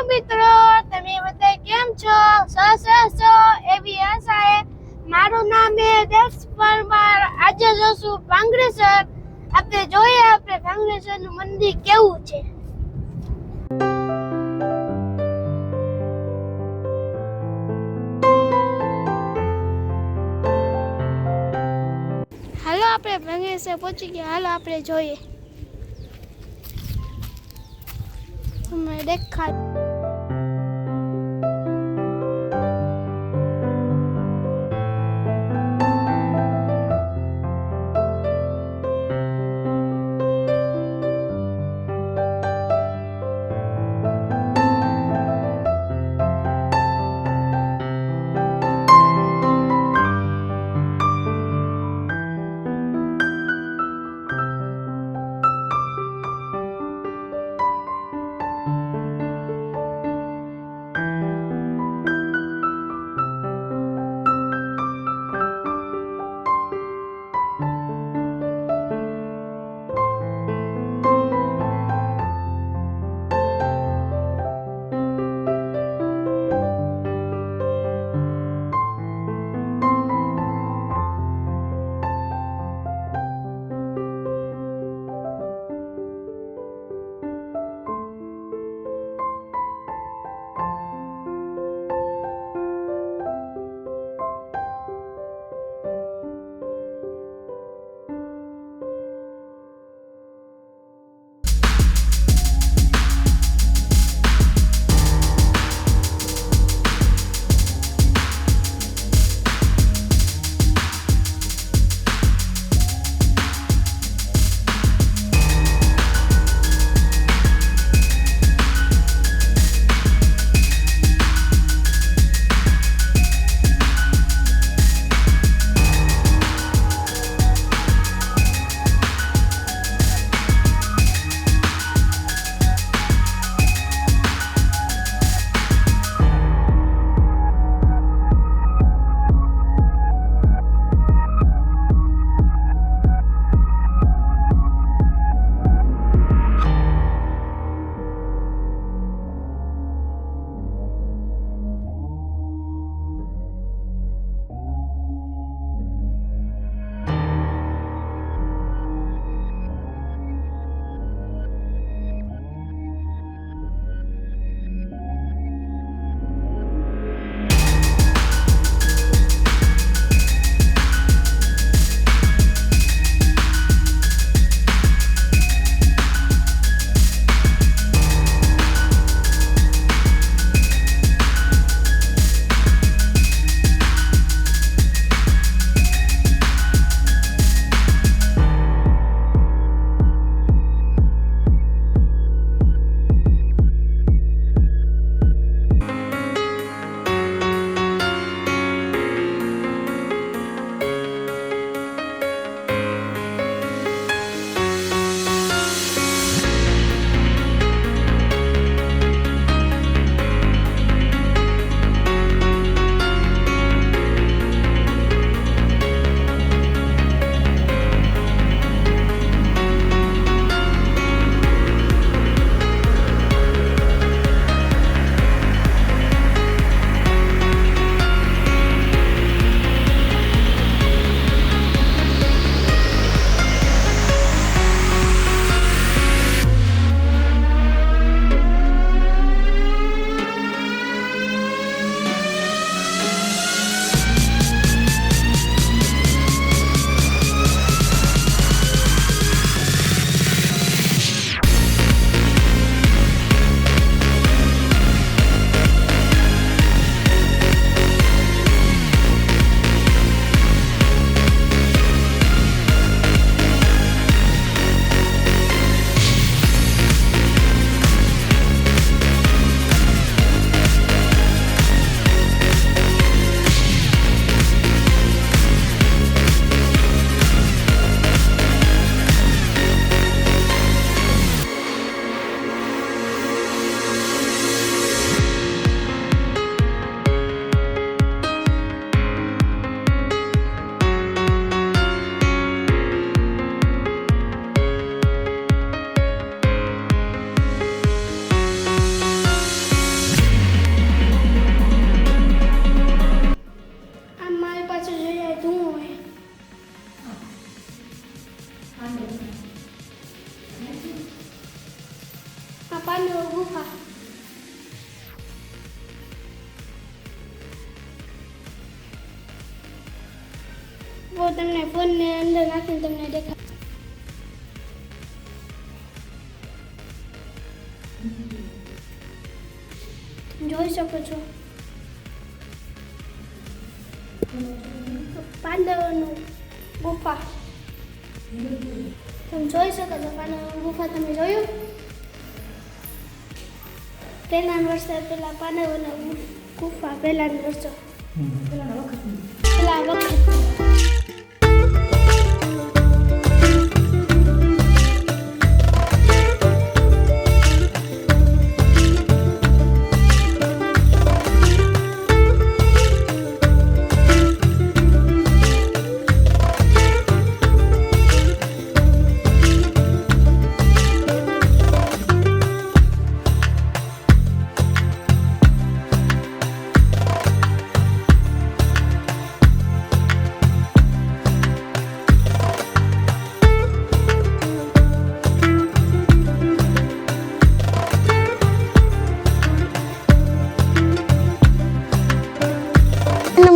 મિત્રો, તમે બધા કેમ છો? સરસ છો એવી આશા. મારું નામ છે દેશ પરમાર. આજે જોશું ભાંગરેશ્વર. આપણે જોઈએ આપણે ભાંગરેશ્વર નું મંદિર કેવું છે. હાલો આપણે ભાંગરેશ્વર પહોંચી ગયા. હાલો આપણે જોઈએ. તમે દેખાડ. તમને ફોનને અંદર નાખીને તમને દેખાડ. જોઈ શકો છો પાંડવોનું ગુફા. તમે જોઈ શકો છો પાંડવોની ગુફા. તમે જોયું? પહેલા વર્ષે પેલા પાંડવોની ગુફા પહેલાના વર્ષો પેલા વખત.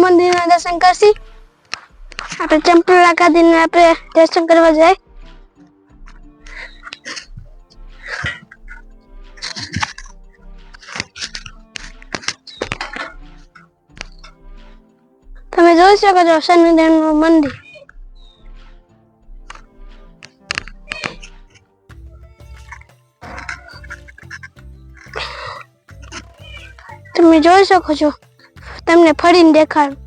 મંદિરના દર્શન કરશી. આપણે ચંપલ લગાડીને આપણે દર્શન કરવા જાય. તમે જોઈ શકો છો શનિદેવનું મંદિર. તમે જોઈ શકો છો. તમને ફરીને દેખાડું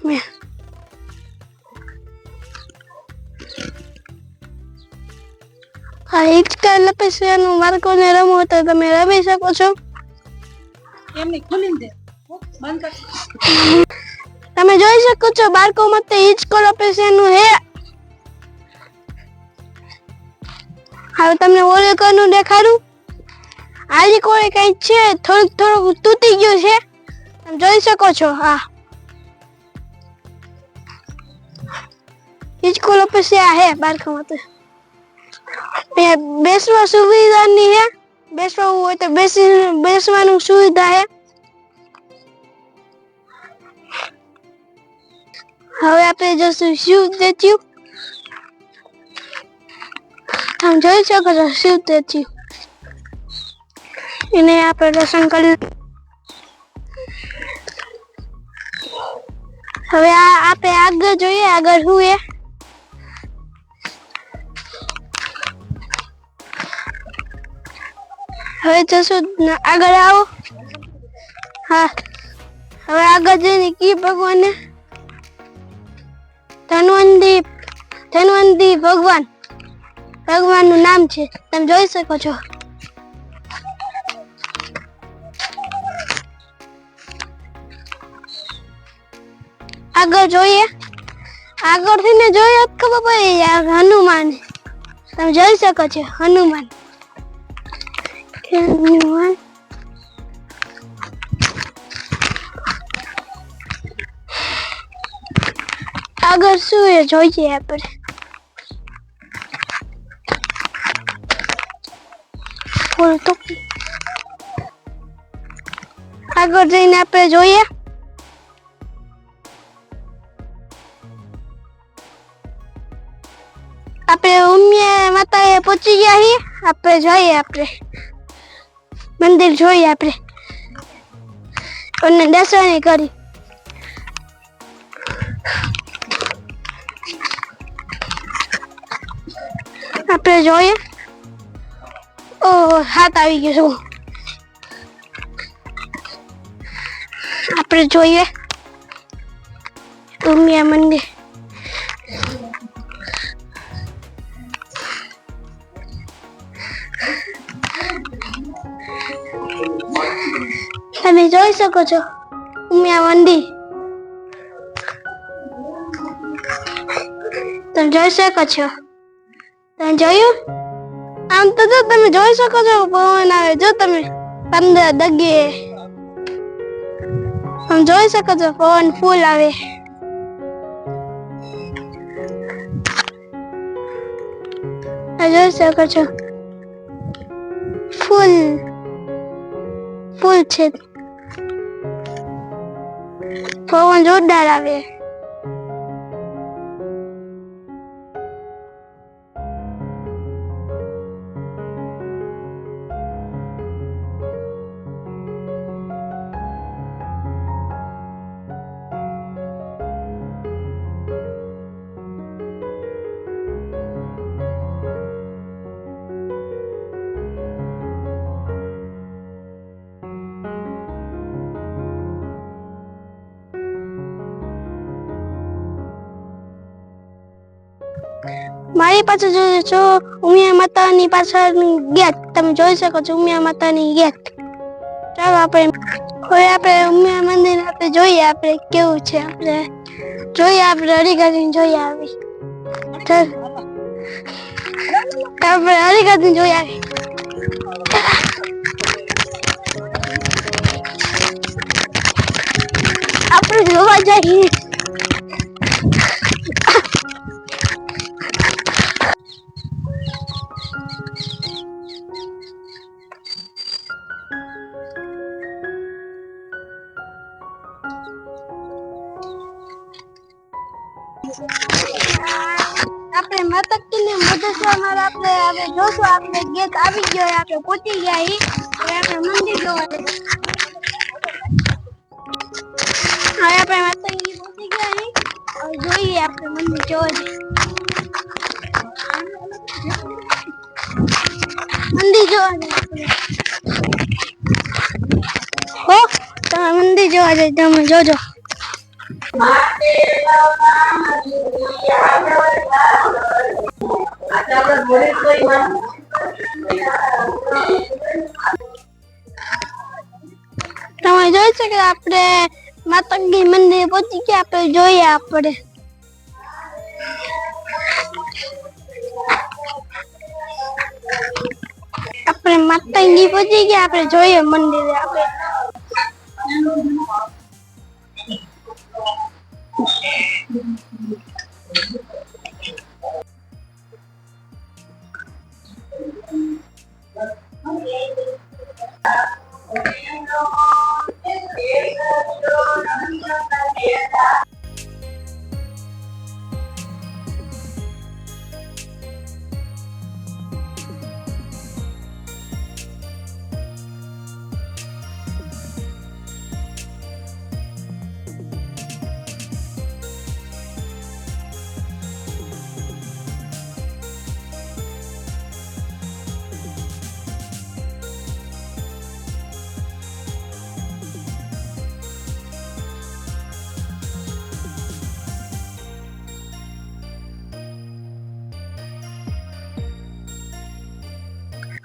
મેં. હા, હિંચકા લપેસવાનું બાળકોને રમવું તો તમે રમી શકો છો. એમની ખોલીને દે બંધ કર. તમે જોઈ શકો છો બાળકો માટે હિંચકો લપેસવાનું હે. હવે તમને ઓલે કોનું દેખાડું. આજે કોઈ કઈ છે થોડુંક તૂટી ગયું છે. તમે જોઈ શકો છો. હા, હિંચકો લપેસ્યા હે બાળકો માટે. બેસવા સુવિધાની હે. બેસવું હોય તો બેસવાનું સુવિધા હે. હવે આપણે જશું શિવ સ્ટેચ્યુ. તમે જોઈ શકો છો શિવ સ્ટેચ્યુ. એને આપણે દર્શન કરી. હવે આપણે આગળ જોઈએ. આગળ શું હે? હવે જશું આગળ. આવો. હા, હવે આગળ જઈને કી ભગવાન ધન્વંતરી ભગવાનનું નામ છે. તમે જોઈ શકો છો. આગળ જોઈએ. આગળથી ને જોઈએ ખબર પડી હનુમાન. તમે જોઈ શકો છો હનુમાન. આગળ શું એ જોઈએ આપણે. આગળ જઈને આપણે જોઈએ. આપણે ઉમિયા માતાએ પહોંચી ગયા છીએ. આપણે જોઈએ. આપણે મંદિર જોઈએ. આપણે અને દર્શન કરી. આપણે જોઈએ. ઓહ, હાથ આવી ગયો. આપણે જોઈએ ઉમિયા મંદિર. તમે જોઈ શકો છો ઉમિયા મંદિર. તમે જોઈ શકો છો. તમે જોયું? આમ તો જો તમે જોઈ શકો છો પવન આવે. જો તમે 15 દગે. તમે જોઈ શકો છો પવન ફૂલ આવે. જોઈ શકો છો ફૂલ છે. પવન જોરદાર આવે. મારી પાસે જોઈ છો ઉમિયા માતાની પાછળની ગેટ, તમે જોઈ શકો છો ઉમિયા માતાની ગેટ. ચાલો આપણે હવે આપણે ઉમિયા મંદિર આપણે જોઈએ આપણે કેવું છે. આપણે જોઈએ, આપણે હરિગાદી જોઈએ આવી. આપણે હરિગાદી જોઈ આવી. આપણે જોવા જઈએ. આપણે માતાજીને મદદમાં આપણે હવે જોશું. આપણે ગેટ આવી ગયો, આપણે પહોંચી ગયા. હવે આપણે મંદિર જોવા જઈએ. હવે આપણે માતાજી પહોંચી ગયા. હવે જોઈએ આપણે મંદિર જોવા જઈએ. મંદિર જોવા જઈએ. હો, તમે મંદિર જોવા જઈએ, તમે જોજો. તમે જોઈ શકો આપણે માતાજી મંદિર પહોંચી ગયા. આપણે જોઈએ આપણે માતાજી પહોંચી ગયા. આપણે જોઈએ મંદિરે. આપણે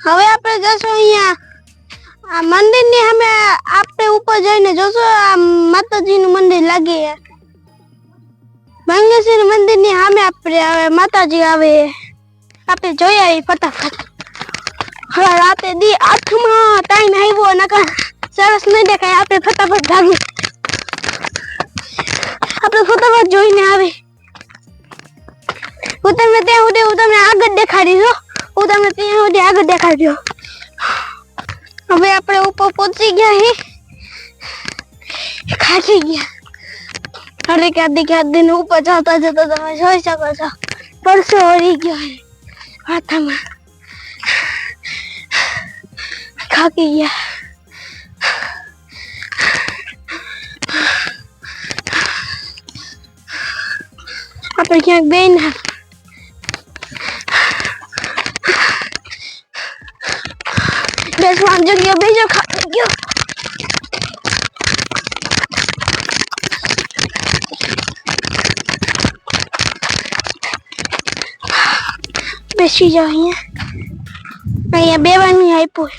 હવે આપણે જશું અહીંયા આ મંદિરની સામે. આપણે ઉપર જઈને જોશું આ માતાજીનું મંદિર લાગે. ભાંગેશ્વર મંદિરની સામે આપણે હવે માતાજી આવે. આપણે જોઈ આવી ફટાફટ. હવે રાતે દી 8માં ટાઈમ આવ્યો, નકર સરસ નહીં દેખાય. આપણે ફટાફટ ભાગી. આપણે ફટાફટ જોઈને આવી. હું તમને ત્યાં સુધી આગળ દેખાડીશ. હું તમને ત્યાં સુધી આગળ દેખાડ્યો. હવે આપણે ઉપર પહોંચી ગયા. ખાસી ગયા. અરે ક્યાંથી ઉપર જતા જતા તમે જોઈ શકો છો પરસો વળી ગયો હાથમાં. ખાકી ગયા. આપણે ક્યાંક બેન બેસવાની જગ્યા બીજો ખાઈ ગયો. બેસી જાઓ. અહીંયા બેવાની આપ્યું.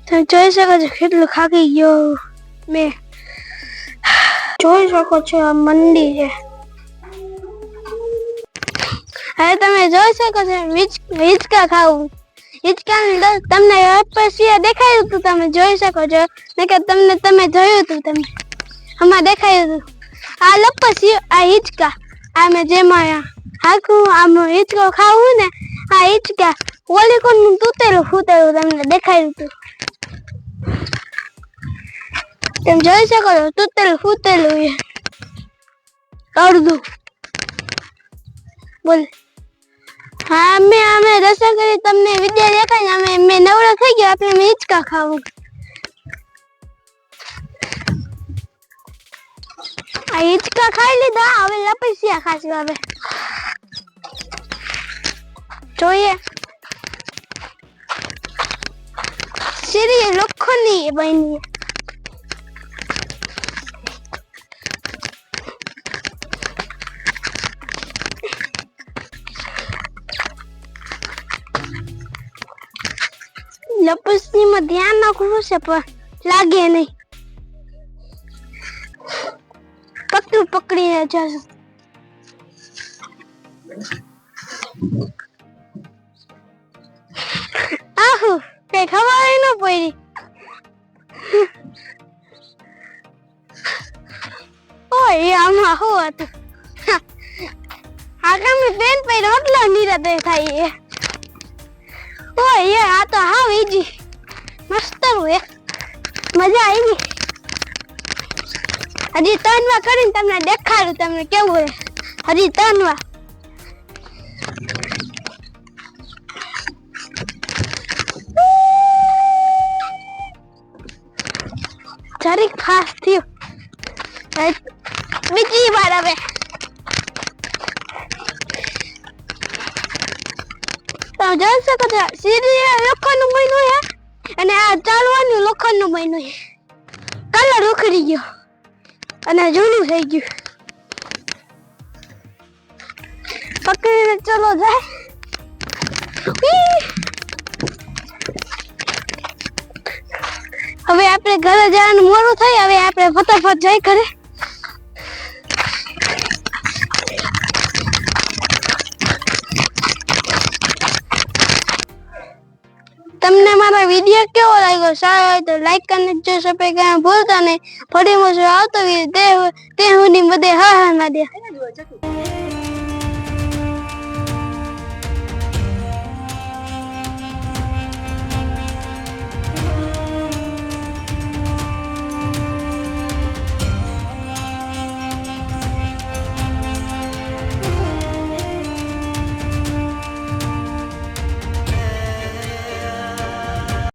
તમે જોઈ શકો છો કેટલું ખાકી ગયો મેં. જોઈ શકો છો આ મંદિર છે. હવે તમે જોઈ શકો છો હિંચકા ખાવું. હિંચકા તમને પછી દેખાયું હતું. તમે જોઈ શકો છો નકર તમે જોયું હતું. તમે આમાં દેખાયું હતું. આ લપસી આ હિંચકા આમે જેમાં હાકું આમ હિંચકો ખાવું ને આ હિંચકા ઓલી કોનું તૂટેલું ફૂટેલું તમને દેખાયું હતું. તમે જોઈ શકો છો તૂટેલું ફૂટેલું અડધું. બોલ. હા અમે રસા કરી તમને વિદ્યા દેખાય. અમે નવરા થઈ ગયા. આપણે હિંચકા ખાવું. આ હિંચકા ખાઈ લીધા. હવે લપસ્યા ખાસી. હવે જોઈએ સીરી લોખંડની બની. લપસણી માં ધ્યાન નાખવું છે પણ લાગે નહીં. પકડીને જશું. આહુ કઈ ખબર ન પડી. ઓય આમાં શું હતું? આગામી બેન પહેરો એટલો નિરાતે થાય. ઓય આ તો હાવ ઈજી મસ્ત હોય. મજા આવી. હજી 3 વાર કરીને તમને દેખાડું તમને કેવું હોય. હજી 3 વાર. જરીક ખાસ થયું. બીજી વાર હવે તમે જોઈ શકો છો સીડી લોખંડનું બન્યું છે અને આ ચાલવાનું લોખંડનું બન્યું છે. કલર ઉખડી ગયો અને જૂનું થઈ ગયું. પકડીને ચલો જાય. હવે આપણે ઘરે જવાનું મોડું થાય. હવે આપણે ફટાફટ જાય ઘરે. તમને મારો વિડિયો કેવો લાગ્યો? સારો હોય તો લાઈક કરીને જો સબસ્ક્રાઇબ કરવાનું ભૂલતા નહીં. ફરી મળશું આવતો વિડિયો. તે સુધી બધે હા હા ના દે.